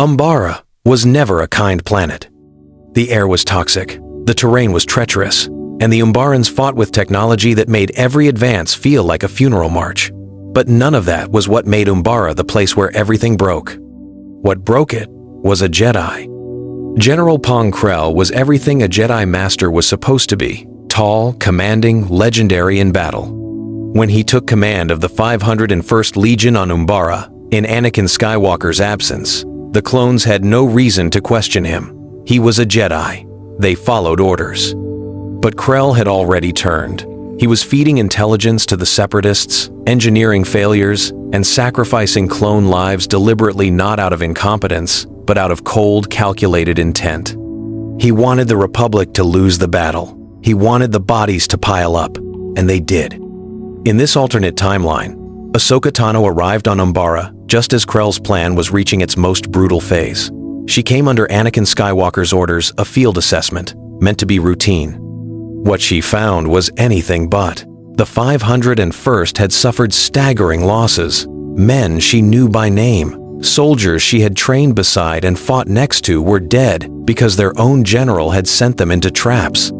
Umbara was never a kind planet. The air was toxic, the terrain was treacherous, and the Umbarans fought with technology that made every advance feel like a funeral march. But none of that was what made Umbara the place where everything broke. What broke it was a Jedi. General Pong Krell was everything a Jedi Master was supposed to be: tall, commanding, legendary in battle. When he took command of the 501st Legion on Umbara, in Anakin Skywalker's absence, the clones had no reason to question him. He was a Jedi. They followed orders. But Krell had already turned. He was feeding intelligence to the Separatists, engineering failures, and sacrificing clone lives deliberately, not out of incompetence, but out of cold, calculated intent. He wanted the Republic to lose the battle. He wanted the bodies to pile up, and they did. In this alternate timeline, Ahsoka Tano arrived on Umbara just as Krell's plan was reaching its most brutal phase. She came under Anakin Skywalker's orders, a field assessment, meant to be routine. What she found was anything but. The 501st had suffered staggering losses. Men she knew by name, soldiers she had trained beside and fought next to, were dead because their own general had sent them into traps.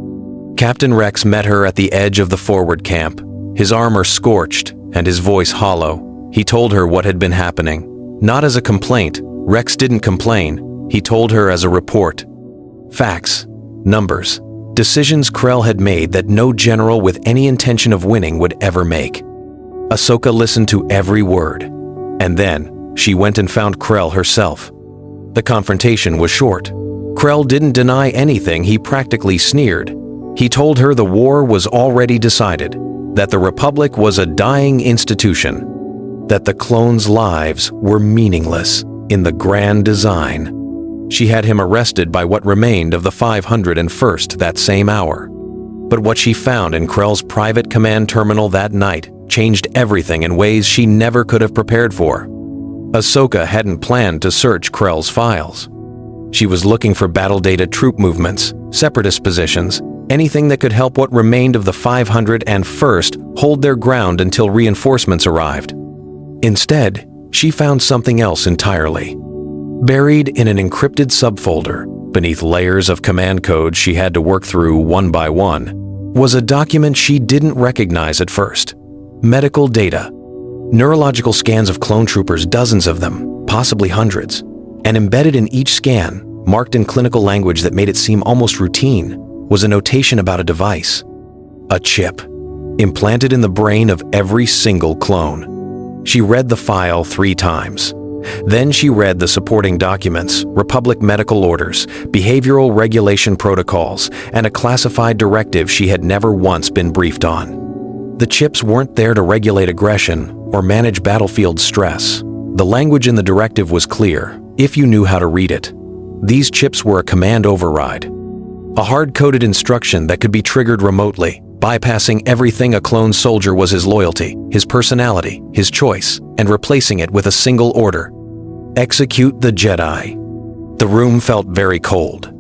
Captain Rex met her at the edge of the forward camp, his armor scorched and his voice hollow. He told her what had been happening. Not as a complaint. Rex didn't complain. He told her as a report. Facts, numbers, decisions Krell had made that no general with any intention of winning would ever make. Ahsoka listened to every word. And then, she went and found Krell herself. The confrontation was short. Krell didn't deny anything, he practically sneered. He told her the war was already decided, that the Republic was a dying institution, that the clones' lives were meaningless in the grand design. She had him arrested by what remained of the 501st that same hour. But what she found in Krell's private command terminal that night changed everything in ways she never could have prepared for. Ahsoka hadn't planned to search Krell's files. She was looking for battle data, troop movements, separatist positions, anything that could help what remained of the 501st hold their ground until reinforcements arrived. Instead, she found something else entirely. Buried in an encrypted subfolder, beneath layers of command codes she had to work through one by one, was a document she didn't recognize at first. Medical data. Neurological scans of clone troopers, dozens of them, possibly hundreds. And embedded in each scan, marked in clinical language that made it seem almost routine, was a notation about a device. A chip, implanted in the brain of every single clone. She read the file 3 times. Then she read the supporting documents, Republic medical orders, behavioral regulation protocols, and a classified directive she had never once been briefed on. The chips weren't there to regulate aggression or manage battlefield stress. The language in the directive was clear, if you knew how to read it. These chips were a command override. A hard-coded instruction that could be triggered remotely, bypassing everything a clone soldier was: his loyalty, his personality, his choice, and replacing it with a single order: execute the Jedi. The room felt very cold.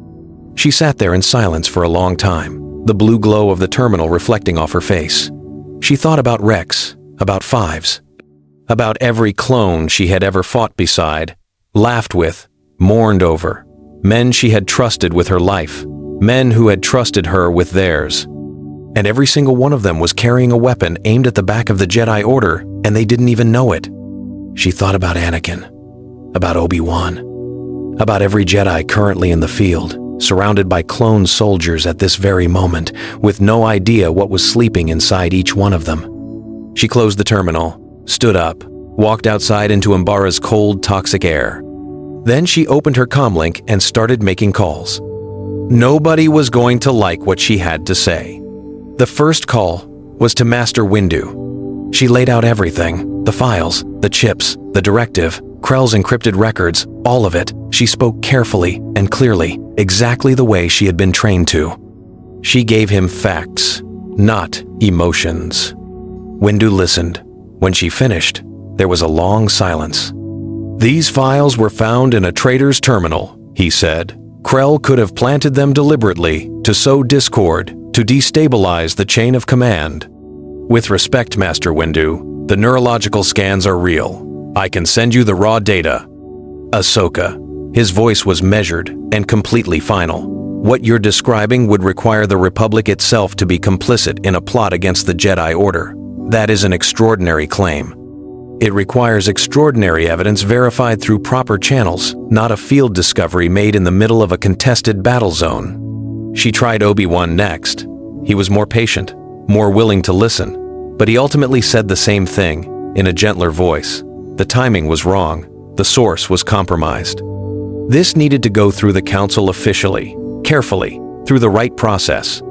She sat there in silence for a long time, the blue glow of the terminal reflecting off her face. She thought about Rex, about Fives, about every clone she had ever fought beside, laughed with, mourned over, men she had trusted with her life, men who had trusted her with theirs. And every single one of them was carrying a weapon aimed at the back of the Jedi Order, and they didn't even know it. She thought about Anakin, about Obi-Wan, about every Jedi currently in the field, surrounded by clone soldiers at this very moment, with no idea what was sleeping inside each one of them. She closed the terminal, stood up, walked outside into Umbara's cold, toxic air. Then she opened her comlink and started making calls. Nobody was going to like what she had to say. The first call was to Master Windu. She laid out everything: the files, the chips, the directive, Krell's encrypted records, all of it. She spoke carefully and clearly, exactly the way she had been trained to. She gave him facts, not emotions. Windu listened. When she finished, there was a long silence. "These files were found in a trader's terminal," he said. "Krell could have planted them deliberately to sow discord, to destabilize the chain of command. With respect, Master Windu, the neurological scans are real. I can send you the raw data." "Ahsoka, His voice was measured and completely final. "What you're describing would require the Republic itself to be complicit in a plot against the Jedi Order. That is an extraordinary claim. It requires extraordinary evidence verified through proper channels, not a field discovery made in the middle of a contested battle zone." She tried Obi-Wan next. He was more patient, more willing to listen, but he ultimately said the same thing, in a gentler voice. The timing was wrong. The source was compromised. This needed to go through the Council officially, carefully, through the right process.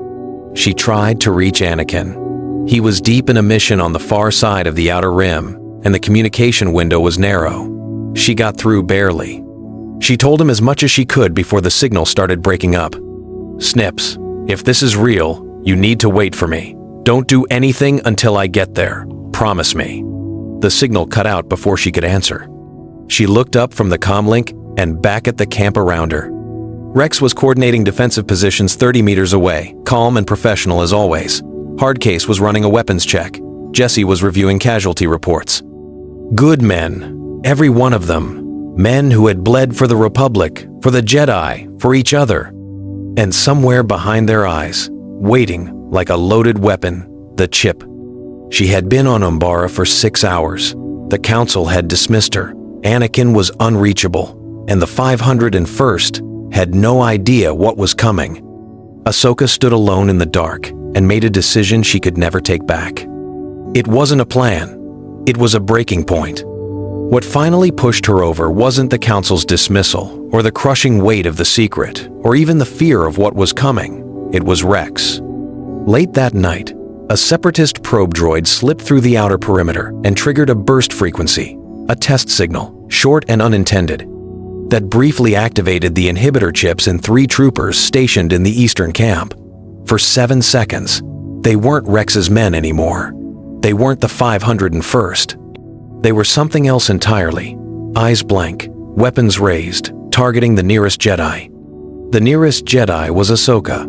She tried to reach Anakin. He was deep in a mission on the far side of the Outer Rim, and the communication window was narrow. She got through barely. She told him as much as she could before the signal started breaking up. "Snips, if this is real, you need to wait for me. Don't do anything until I get there. Promise me." The signal cut out before she could answer. She looked up from the comlink and back at the camp around her. Rex was coordinating defensive positions 30 meters away, calm and professional as always. Hardcase was running a weapons check. Jesse was reviewing casualty reports. Good men, every one of them. Men who had bled for the Republic, for the Jedi, for each other. And somewhere behind their eyes, waiting like a loaded weapon, the chip. She had been on Umbara for 6 hours. The Council had dismissed her. Anakin was unreachable, and the 501st had no idea what was coming. Ahsoka stood alone in the dark and made a decision she could never take back. It wasn't a plan. It was a breaking point. What finally pushed her over wasn't the Council's dismissal, or the crushing weight of the secret, or even the fear of what was coming. It was Rex. Late that night, a Separatist probe droid slipped through the outer perimeter and triggered a burst frequency, a test signal, short and unintended, that briefly activated the inhibitor chips in 3 troopers stationed in the eastern camp. For 7 seconds, they weren't Rex's men anymore. They weren't the 501st. They were something else entirely. Eyes blank, weapons raised, targeting the nearest Jedi. The nearest Jedi was Ahsoka.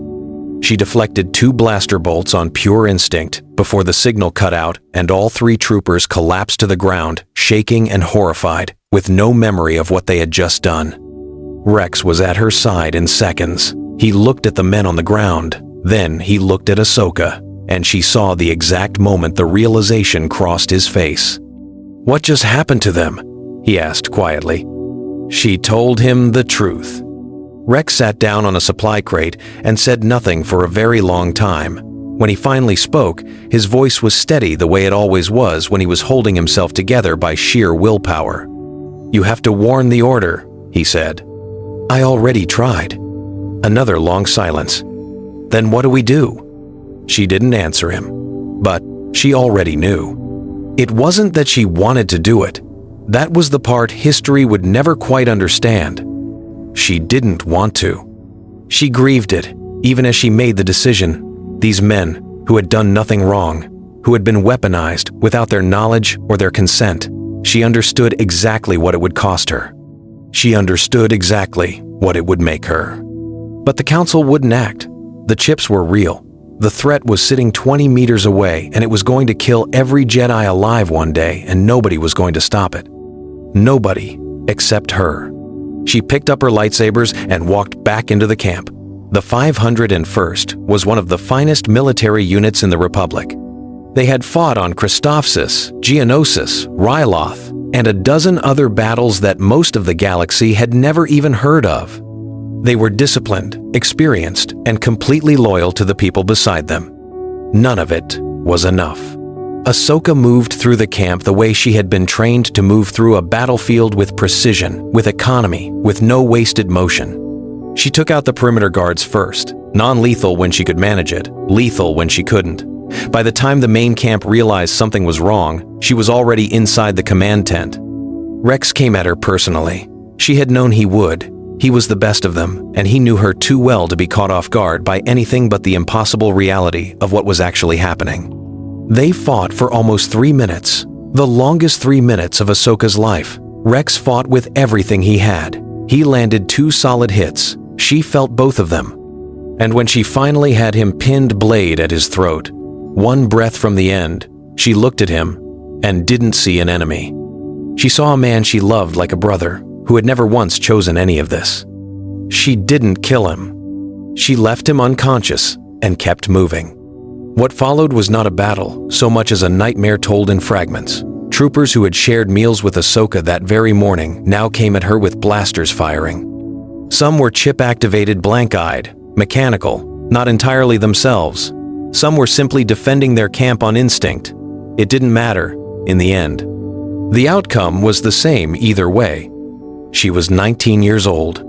She deflected 2 blaster bolts on pure instinct before the signal cut out and all 3 troopers collapsed to the ground, shaking and horrified, with no memory of what they had just done. Rex was at her side in seconds. He looked at the men on the ground. Then he looked at Ahsoka, and she saw the exact moment the realization crossed his face. "What just happened to them?" he asked quietly. She told him the truth. Rex sat down on a supply crate and said nothing for a very long time. When he finally spoke, his voice was steady the way it always was when he was holding himself together by sheer willpower. "You have to warn the Order," he said. "I already tried." Another long silence. "Then what do we do?" She didn't answer him, but she already knew. It wasn't that she wanted to do it. That was the part history would never quite understand. She didn't want to. She grieved it, even as she made the decision. These men, who had done nothing wrong, who had been weaponized without their knowledge or their consent, she understood exactly what it would cost her. She understood exactly what it would make her. But the Council wouldn't act. The chips were real. The threat was sitting 20 meters away, and it was going to kill every Jedi alive one day, and nobody was going to stop it. Nobody except her. She picked up her lightsabers and walked back into the camp. The 501st was one of the finest military units in the Republic. They had fought on Christophsis, Geonosis, Ryloth, and a dozen other battles that most of the galaxy had never even heard of. They were disciplined, experienced, and completely loyal to the people beside them. None of it was enough. Ahsoka moved through the camp the way she had been trained to move through a battlefield with precision, with economy, with no wasted motion. She took out the perimeter guards first, non-lethal when she could manage it, lethal when she couldn't. By the time the main camp realized something was wrong, she was already inside the command tent. Rex came at her personally. She had known he would. He was the best of them, and he knew her too well to be caught off guard by anything but the impossible reality of what was actually happening. They fought for almost 3 minutes, the longest 3 minutes of Ahsoka's life. Rex fought with everything he had. He landed 2 solid hits. She felt both of them. And when she finally had him pinned blade at his throat, 1 breath from the end, she looked at him and didn't see an enemy. She saw a man she loved like a brother, who had never once chosen any of this. She didn't kill him. She left him unconscious and kept moving. What followed was not a battle, so much as a nightmare told in fragments. Troopers who had shared meals with Ahsoka that very morning now came at her with blasters firing. Some were chip-activated, blank-eyed, mechanical, not entirely themselves. Some were simply defending their camp on instinct. It didn't matter, in the end. The outcome was the same either way. She was 19 years old.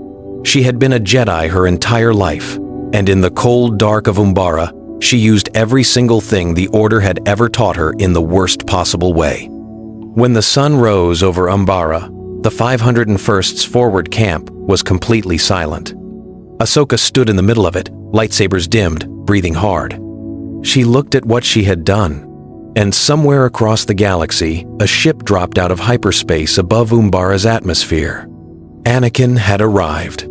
She had been a Jedi her entire life, and in the cold dark of Umbara, she used every single thing the Order had ever taught her in the worst possible way. When the sun rose over Umbara, the 501st's forward camp was completely silent. Ahsoka stood in the middle of it, lightsabers dimmed, breathing hard. She looked at what she had done, and somewhere across the galaxy, a ship dropped out of hyperspace above Umbara's atmosphere. Anakin had arrived.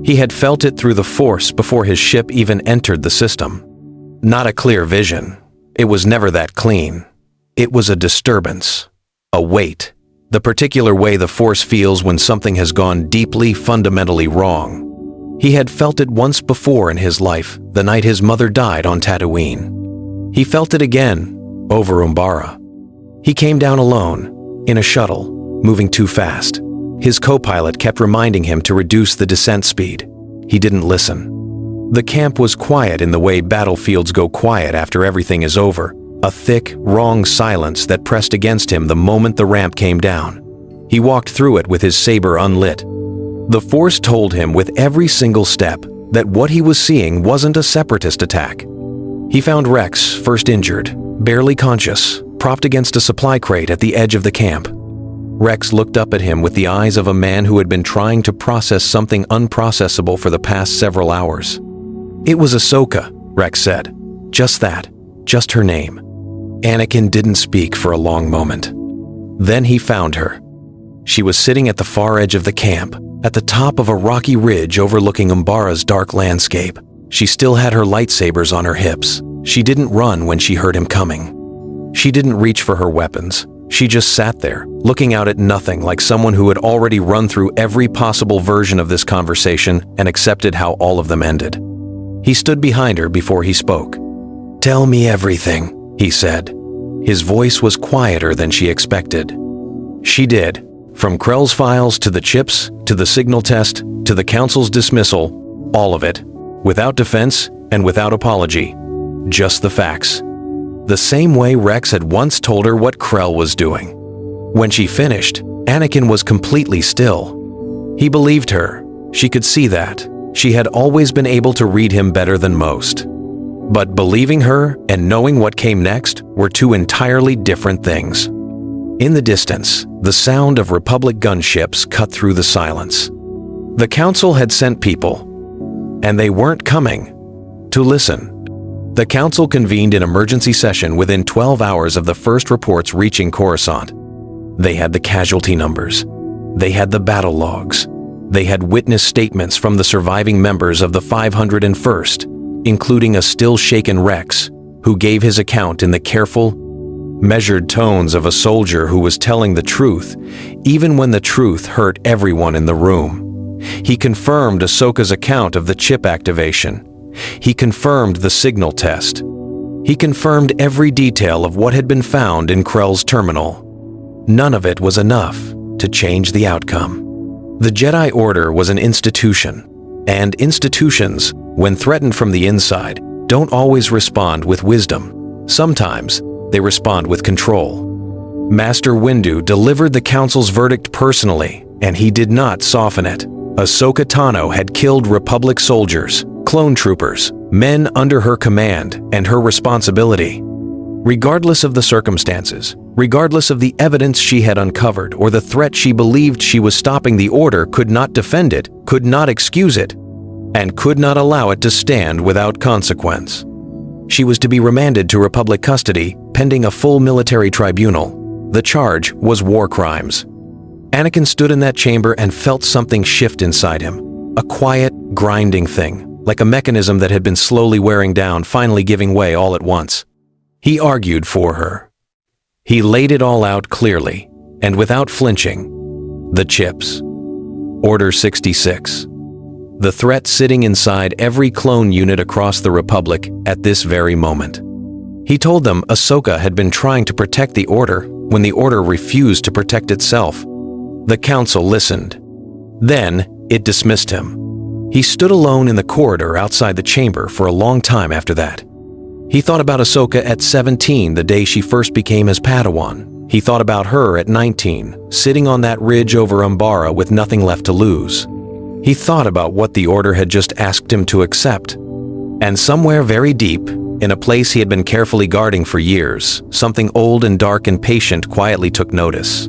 He had felt it through the Force before his ship even entered the system. Not a clear vision. It was never that clean. It was a disturbance, a weight, the particular way the Force feels when something has gone deeply, fundamentally wrong. He had felt it once before in his life, the night his mother died on Tatooine. He felt it again, over Umbara. He came down alone, in a shuttle, moving too fast. His co-pilot kept reminding him to reduce the descent speed. He didn't listen. The camp was quiet in the way battlefields go quiet after everything is over, a thick, wrong silence that pressed against him the moment the ramp came down. He walked through it with his saber unlit. The Force told him with every single step that what he was seeing wasn't a separatist attack. He found Rex, first injured, barely conscious, propped against a supply crate at the edge of the camp. Rex looked up at him with the eyes of a man who had been trying to process something unprocessable for the past several hours. "It was Ahsoka," Rex said. Just that, just her name. Anakin didn't speak for a long moment. Then he found her. She was sitting at the far edge of the camp, at the top of a rocky ridge overlooking Umbara's dark landscape. She still had her lightsabers on her hips. She didn't run when she heard him coming. She didn't reach for her weapons. She just sat there, looking out at nothing, like someone who had already run through every possible version of this conversation and accepted how all of them ended. He stood behind her before he spoke. "Tell me everything," he said. His voice was quieter than she expected. She did. From Krell's files to the chips, to the signal test, to the Council's dismissal, all of it, without defense and without apology. Just the facts. The same way Rex had once told her what Krell was doing. When she finished, Anakin was completely still. He believed her. She could see that. She had always been able to read him better than most. But believing her and knowing what came next were two entirely different things. In the distance, the sound of Republic gunships cut through the silence. The Council had sent people, and they weren't coming to listen. The Council convened an emergency session within 12 hours of the first reports reaching Coruscant. They had the casualty numbers. They had the battle logs. They had witness statements from the surviving members of the 501st, including a still-shaken Rex, who gave his account in the careful, measured tones of a soldier who was telling the truth, even when the truth hurt everyone in the room. He confirmed Ahsoka's account of the chip activation. He confirmed the signal test. He confirmed every detail of what had been found in Krell's terminal. None of it was enough to change the outcome. The Jedi Order was an institution, and institutions, when threatened from the inside, don't always respond with wisdom. Sometimes, they respond with control. Master Windu delivered the Council's verdict personally, and he did not soften it. Ahsoka Tano had killed Republic soldiers, clone troopers, men under her command and her responsibility. Regardless of the circumstances, regardless of the evidence she had uncovered or the threat she believed she was stopping, the Order could not defend it, could not excuse it, and could not allow it to stand without consequence. She was to be remanded to Republic custody, pending a full military tribunal. The charge was war crimes. Anakin stood in that chamber and felt something shift inside him. A quiet, grinding thing, like a mechanism that had been slowly wearing down, finally giving way all at once. He argued for her. He laid it all out clearly, and without flinching. The chips. Order 66. The threat sitting inside every clone unit across the Republic at this very moment. He told them Ahsoka had been trying to protect the Order when the Order refused to protect itself. The Council listened. Then, it dismissed him. He stood alone in the corridor outside the chamber for a long time after that. He thought about Ahsoka at 17, the day she first became his Padawan. He thought about her at 19, sitting on that ridge over Umbara with nothing left to lose. He thought about what the Order had just asked him to accept. And somewhere very deep, in a place he had been carefully guarding for years, something old and dark and patient quietly took notice.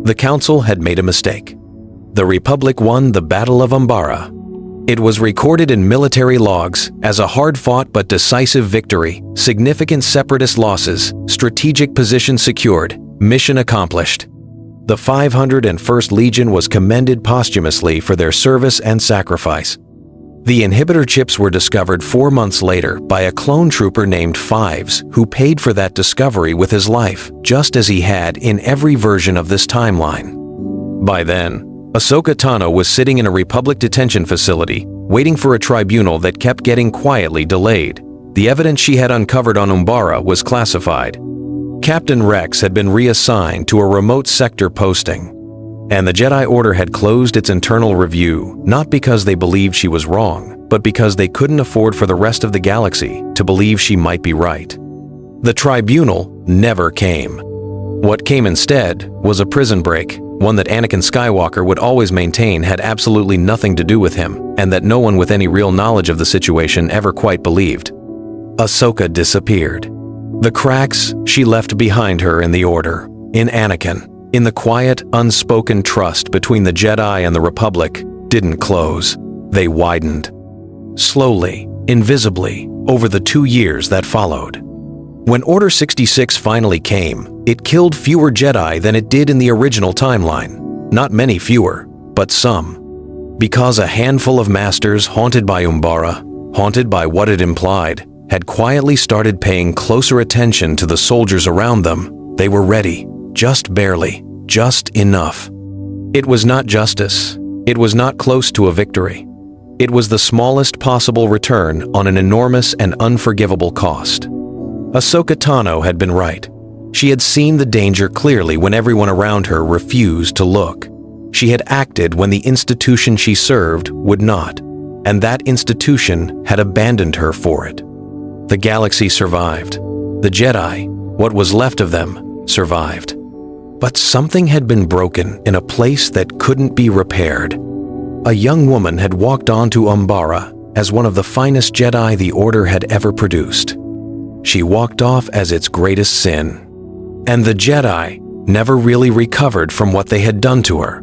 The Council had made a mistake. The Republic won the Battle of Umbara. It was recorded in military logs as a hard-fought but decisive victory, significant separatist losses, strategic position secured, mission accomplished. The 501st Legion was commended posthumously for their service and sacrifice. The inhibitor chips were discovered 4 months later by a clone trooper named Fives, who paid for that discovery with his life, just as he had in every version of this timeline. By then, Ahsoka Tano was sitting in a Republic detention facility, waiting for a tribunal that kept getting quietly delayed. The evidence she had uncovered on Umbara was classified. Captain Rex had been reassigned to a remote sector posting, and the Jedi Order had closed its internal review, not because they believed she was wrong, but because they couldn't afford for the rest of the galaxy to believe she might be right. The tribunal never came. What came instead was a prison break, one that Anakin Skywalker would always maintain had absolutely nothing to do with him, and that no one with any real knowledge of the situation ever quite believed. Ahsoka disappeared. The cracks she left behind her in the Order, in Anakin, in the quiet, unspoken trust between the Jedi and the Republic, didn't close. They widened. Slowly, invisibly, over the 2 years that followed. When Order 66 finally came, it killed fewer Jedi than it did in the original timeline. Not many fewer, but some. Because a handful of masters haunted by Umbara, haunted by what it implied, had quietly started paying closer attention to the soldiers around them, they were ready, just barely, just enough. It was not justice. It was not close to a victory. It was the smallest possible return on an enormous and unforgivable cost. Ahsoka Tano had been right. She had seen the danger clearly when everyone around her refused to look. She had acted when the institution she served would not, and that institution had abandoned her for it. The galaxy survived. The Jedi, what was left of them, survived. But something had been broken in a place that couldn't be repaired. A young woman had walked onto Umbara as one of the finest Jedi the Order had ever produced. She walked off as its greatest sin. And the Jedi never really recovered from what they had done to her.